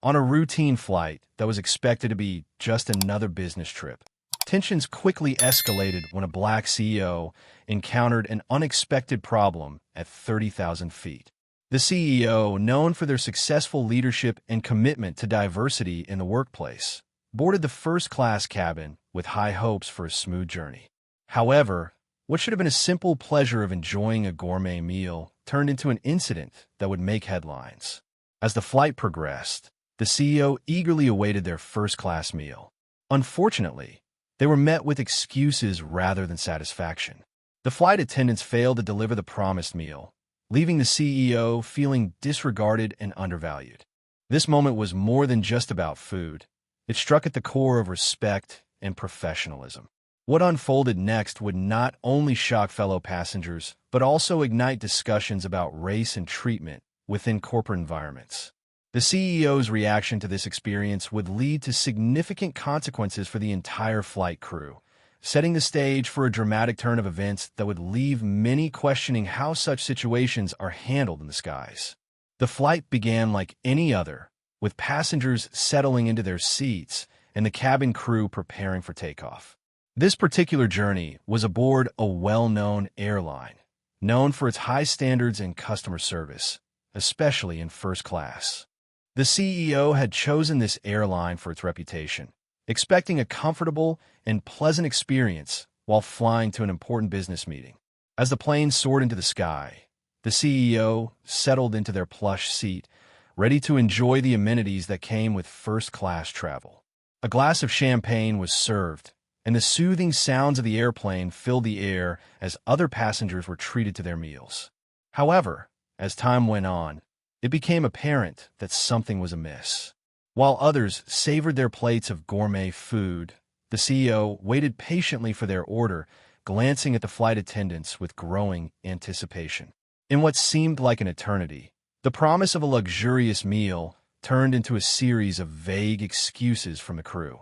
On a routine flight that was expected to be just another business trip, tensions quickly escalated when a black CEO encountered an unexpected problem at 30,000 feet. The CEO, known for their successful leadership and commitment to diversity in the workplace, boarded the first-class cabin with high hopes for a smooth journey. However, what should have been a simple pleasure of enjoying a gourmet meal turned into an incident that would make headlines. As the flight progressed, the CEO eagerly awaited their first-class meal. Unfortunately, they were met with excuses rather than satisfaction. The flight attendants failed to deliver the promised meal, leaving the CEO feeling disregarded and undervalued. This moment was more than just about food. It struck at the core of respect and professionalism. What unfolded next would not only shock fellow passengers, but also ignite discussions about race and treatment within corporate environments. The CEO's reaction to this experience would lead to significant consequences for the entire flight crew, setting the stage for a dramatic turn of events that would leave many questioning how such situations are handled in the skies. The flight began like any other, with passengers settling into their seats and the cabin crew preparing for takeoff. This particular journey was aboard a well-known airline, known for its high standards in customer service, especially in first class. The CEO had chosen this airline for its reputation, expecting a comfortable and pleasant experience while flying to an important business meeting. As the plane soared into the sky, the CEO settled into their plush seat, ready to enjoy the amenities that came with first-class travel. A glass of champagne was served, and the soothing sounds of the airplane filled the air as other passengers were treated to their meals. However, as time went on, it became apparent that something was amiss. While others savored their plates of gourmet food, the CEO waited patiently for their order, glancing at the flight attendants with growing anticipation. In what seemed like an eternity, the promise of a luxurious meal turned into a series of vague excuses from the crew.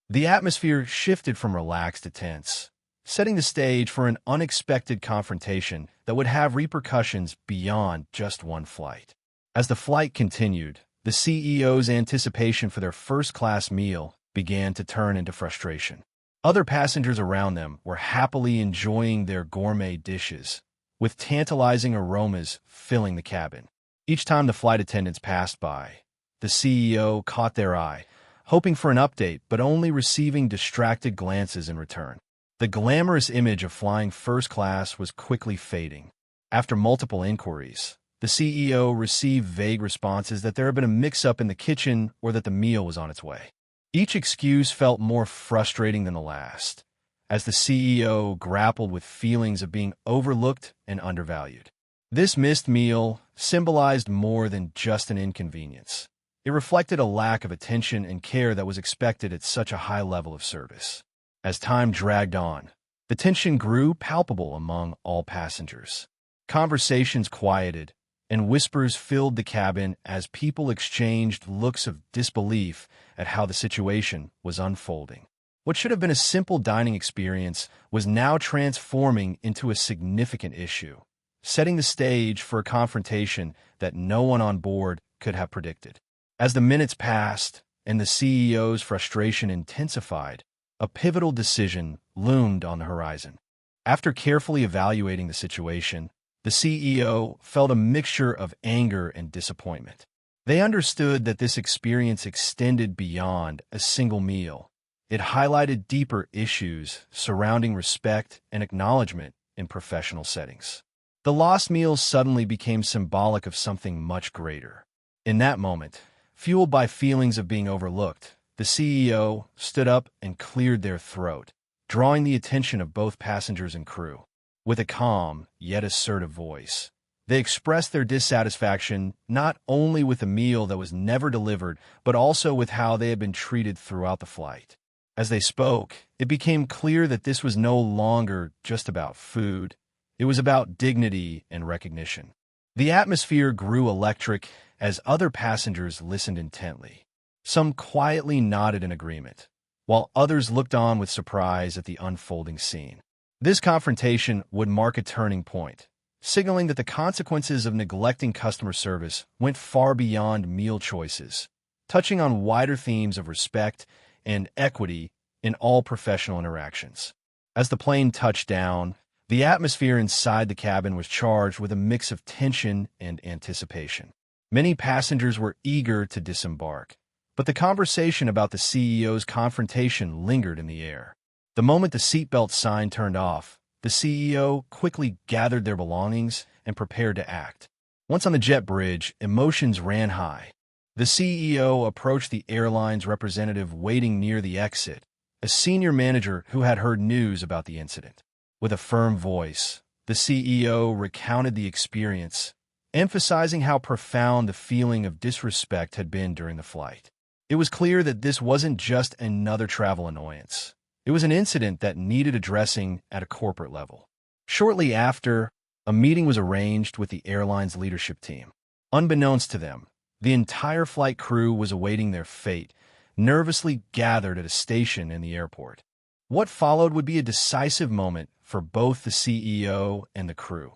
The atmosphere shifted from relaxed to tense, setting the stage for an unexpected confrontation that would have repercussions beyond just one flight. As the flight continued, the CEO's anticipation for their first-class meal began to turn into frustration. Other passengers around them were happily enjoying their gourmet dishes, with tantalizing aromas filling the cabin. Each time the flight attendants passed by, the CEO caught their eye, hoping for an update but only receiving distracted glances in return. The glamorous image of flying first class was quickly fading. After multiple inquiries, the CEO received vague responses that there had been a mix-up in the kitchen or that the meal was on its way. Each excuse felt more frustrating than the last, as the CEO grappled with feelings of being overlooked and undervalued. This missed meal symbolized more than just an inconvenience. It reflected a lack of attention and care that was expected at such a high level of service. As time dragged on, the tension grew palpable among all passengers. Conversations quieted, and whispers filled the cabin as people exchanged looks of disbelief at how the situation was unfolding. What should have been a simple dining experience was now transforming into a significant issue, setting the stage for a confrontation that no one on board could have predicted. As the minutes passed and the CEO's frustration intensified, a pivotal decision loomed on the horizon. After carefully evaluating the situation, the CEO felt a mixture of anger and disappointment. They understood that this experience extended beyond a single meal. It highlighted deeper issues surrounding respect and acknowledgement in professional settings. The lost meal suddenly became symbolic of something much greater. In that moment, fueled by feelings of being overlooked, the CEO stood up and cleared their throat, drawing the attention of both passengers and crew. With a calm, yet assertive voice, they expressed their dissatisfaction not only with the meal that was never delivered, but also with how they had been treated throughout the flight. As they spoke, it became clear that this was no longer just about food. It was about dignity and recognition. The atmosphere grew electric as other passengers listened intently. Some quietly nodded in agreement, while others looked on with surprise at the unfolding scene. This confrontation would mark a turning point, signaling that the consequences of neglecting customer service went far beyond meal choices. touching on wider themes of respect and equity in all professional interactions. As the plane touched down, the atmosphere inside the cabin was charged with a mix of tension and anticipation. Many passengers were eager to disembark, but the conversation about the CEO's confrontation lingered in the air. The moment the seatbelt sign turned off, the CEO quickly gathered their belongings and prepared to act. Once on the jet bridge, emotions ran high. The CEO approached the airline's representative waiting near the exit, a senior manager who had heard news about the incident. With a firm voice, the CEO recounted the experience, emphasizing how profound the feeling of disrespect had been during the flight. It was clear that this wasn't just another travel annoyance. It was an incident that needed addressing at a corporate level. Shortly after, a meeting was arranged with the airline's leadership team. Unbeknownst to them, the entire flight crew was awaiting their fate, nervously gathered at a station in the airport. What followed would be a decisive moment for both the CEO and the crew.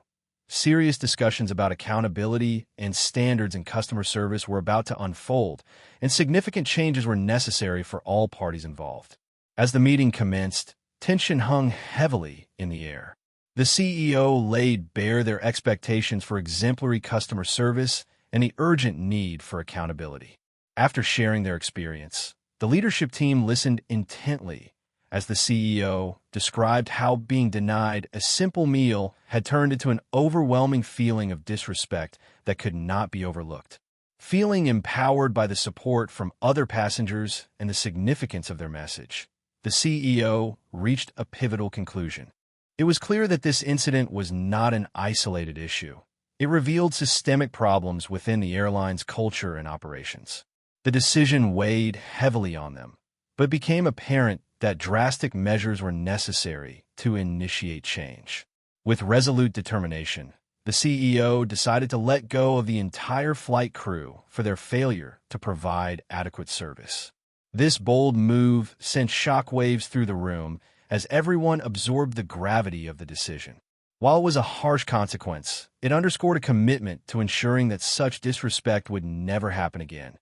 Serious discussions about accountability and standards in customer service were about to unfold, and significant changes were necessary for all parties involved. As the meeting commenced, tension hung heavily in the air. The CEO laid bare their expectations for exemplary customer service and the urgent need for accountability. After sharing their experience, the leadership team listened intently as the CEO described how being denied a simple meal had turned into an overwhelming feeling of disrespect that could not be overlooked. Feeling empowered by the support from other passengers and the significance of their message, the CEO reached a pivotal conclusion. It was clear that this incident was not an isolated issue. It revealed systemic problems within the airline's culture and operations. The decision weighed heavily on them, but it became apparent that drastic measures were necessary to initiate change. With resolute determination, the CEO decided to let go of the entire flight crew for their failure to provide adequate service. This bold move sent shockwaves through the room as everyone absorbed the gravity of the decision. While it was a harsh consequence, it underscored a commitment to ensuring that such disrespect would never happen again.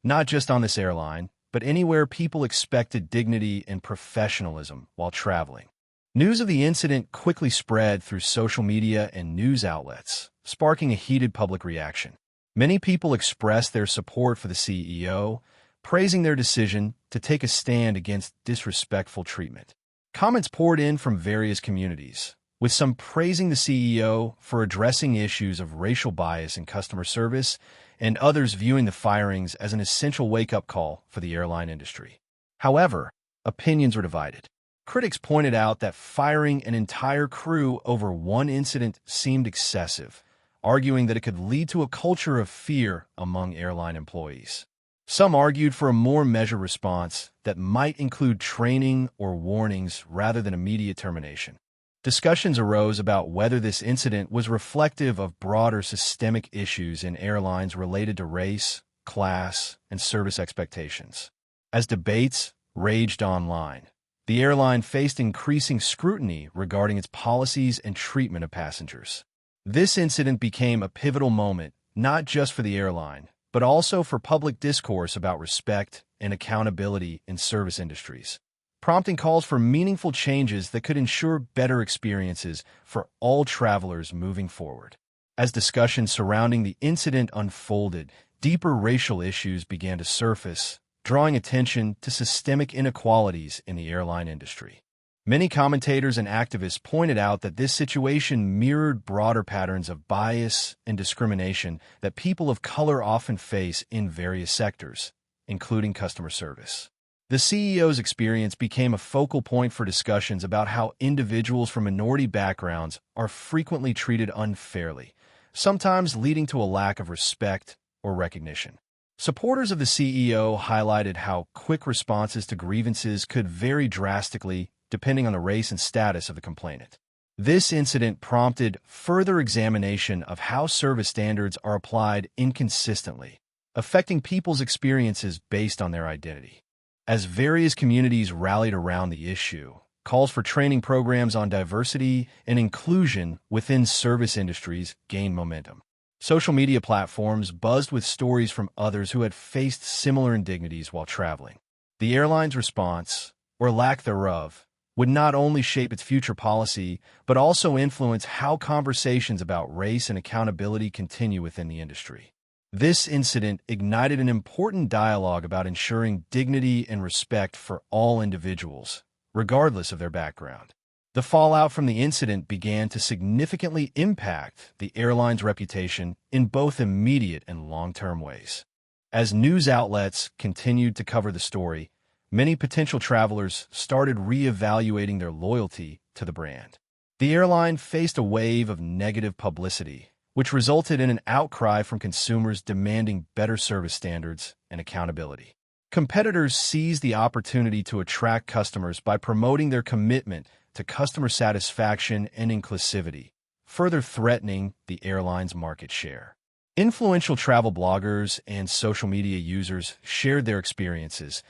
Not just on this airline, but anywhere people expected dignity and professionalism while traveling. News of the incident quickly spread through social media and news outlets, sparking a heated public reaction. Many people expressed their support for the CEO, praising their decision to take a stand against disrespectful treatment. Comments poured in from various communities, with some praising the CEO for addressing issues of racial bias in customer service and others viewing the firings as an essential wake-up call for the airline industry. However, opinions were divided. Critics pointed out that firing an entire crew over one incident seemed excessive, arguing that it could lead to a culture of fear among airline employees. Some argued for a more measured response that might include training or warnings rather than immediate termination. Discussions arose about whether this incident was reflective of broader systemic issues in airlines related to race, class, and service expectations. As debates raged online, the airline faced increasing scrutiny regarding its policies and treatment of passengers. This incident became a pivotal moment not just for the airline, but also for public discourse about respect and accountability in service industries, prompting calls for meaningful changes that could ensure better experiences for all travelers moving forward. As discussions surrounding the incident unfolded, deeper racial issues began to surface, drawing attention to systemic inequalities in the airline industry. Many commentators and activists pointed out that this situation mirrored broader patterns of bias and discrimination that people of color often face in various sectors, including customer service. The CEO's experience became a focal point for discussions about how individuals from minority backgrounds are frequently treated unfairly, sometimes leading to a lack of respect or recognition. Supporters of the CEO highlighted how quick responses to grievances could vary drastically depending on the race and status of the complainant. This incident prompted further examination of how service standards are applied inconsistently, affecting people's experiences based on their identity. As various communities rallied around the issue, calls for training programs on diversity and inclusion within service industries gained momentum. Social media platforms buzzed with stories from others who had faced similar indignities while traveling. The airline's response, or lack thereof, would not only shape its future policy, but also influence how conversations about race and accountability continue within the industry. This incident ignited an important dialogue about ensuring dignity and respect for all individuals, regardless of their background. The fallout from the incident began to significantly impact the airline's reputation in both immediate and long-term ways. As news outlets continued to cover the story, many potential travelers started re-evaluating their loyalty to the brand. The airline faced a wave of negative publicity, which resulted in an outcry from consumers demanding better service standards and accountability. Competitors seized the opportunity to attract customers by promoting their commitment to customer satisfaction and inclusivity, further threatening the airline's market share. Influential travel bloggers and social media users shared their experiences,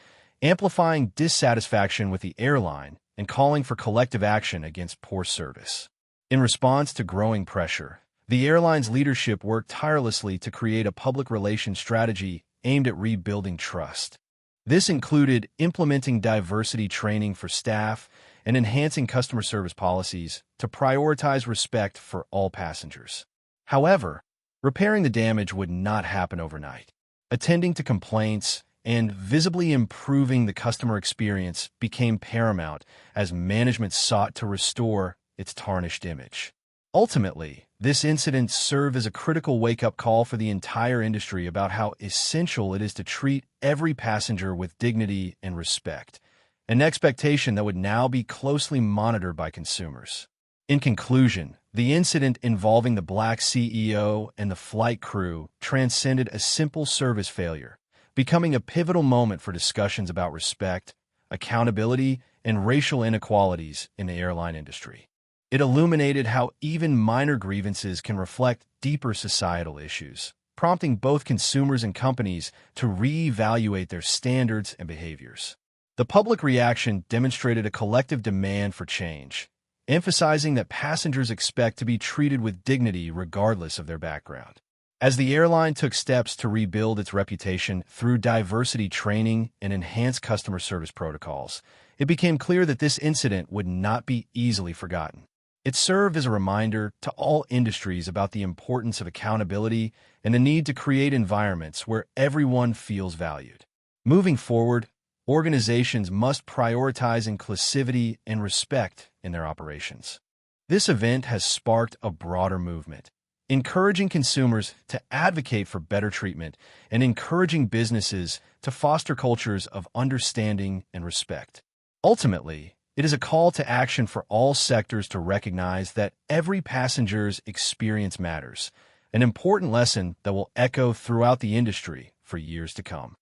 amplifying dissatisfaction with the airline and calling for collective action against poor service. In response to growing pressure, the airline's leadership worked tirelessly to create a public relations strategy aimed at rebuilding trust. This included implementing diversity training for staff and enhancing customer service policies to prioritize respect for all passengers. However, repairing the damage would not happen overnight. Attending to complaints and visibly improving the customer experience became paramount as management sought to restore its tarnished image. Ultimately, this incident served as a critical wake-up call for the entire industry about how essential it is to treat every passenger with dignity and respect, an expectation that would now be closely monitored by consumers. In conclusion, the incident involving the Black CEO and the flight crew transcended a simple service failure, becoming a pivotal moment for discussions about respect, accountability, and racial inequalities in the airline industry. It illuminated how even minor grievances can reflect deeper societal issues, prompting both consumers and companies to re-evaluate their standards and behaviors. The public reaction demonstrated a collective demand for change, emphasizing that passengers expect to be treated with dignity regardless of their background. As the airline took steps to rebuild its reputation through diversity training and enhanced customer service protocols, it became clear that this incident would not be easily forgotten. It served as a reminder to all industries about the importance of accountability and the need to create environments where everyone feels valued. Moving forward, organizations must prioritize inclusivity and respect in their operations. This event has sparked a broader movement, encouraging consumers to advocate for better treatment and encouraging businesses to foster cultures of understanding and respect. Ultimately, it is a call to action for all sectors to recognize that every passenger's experience matters, an important lesson that will echo throughout the industry for years to come.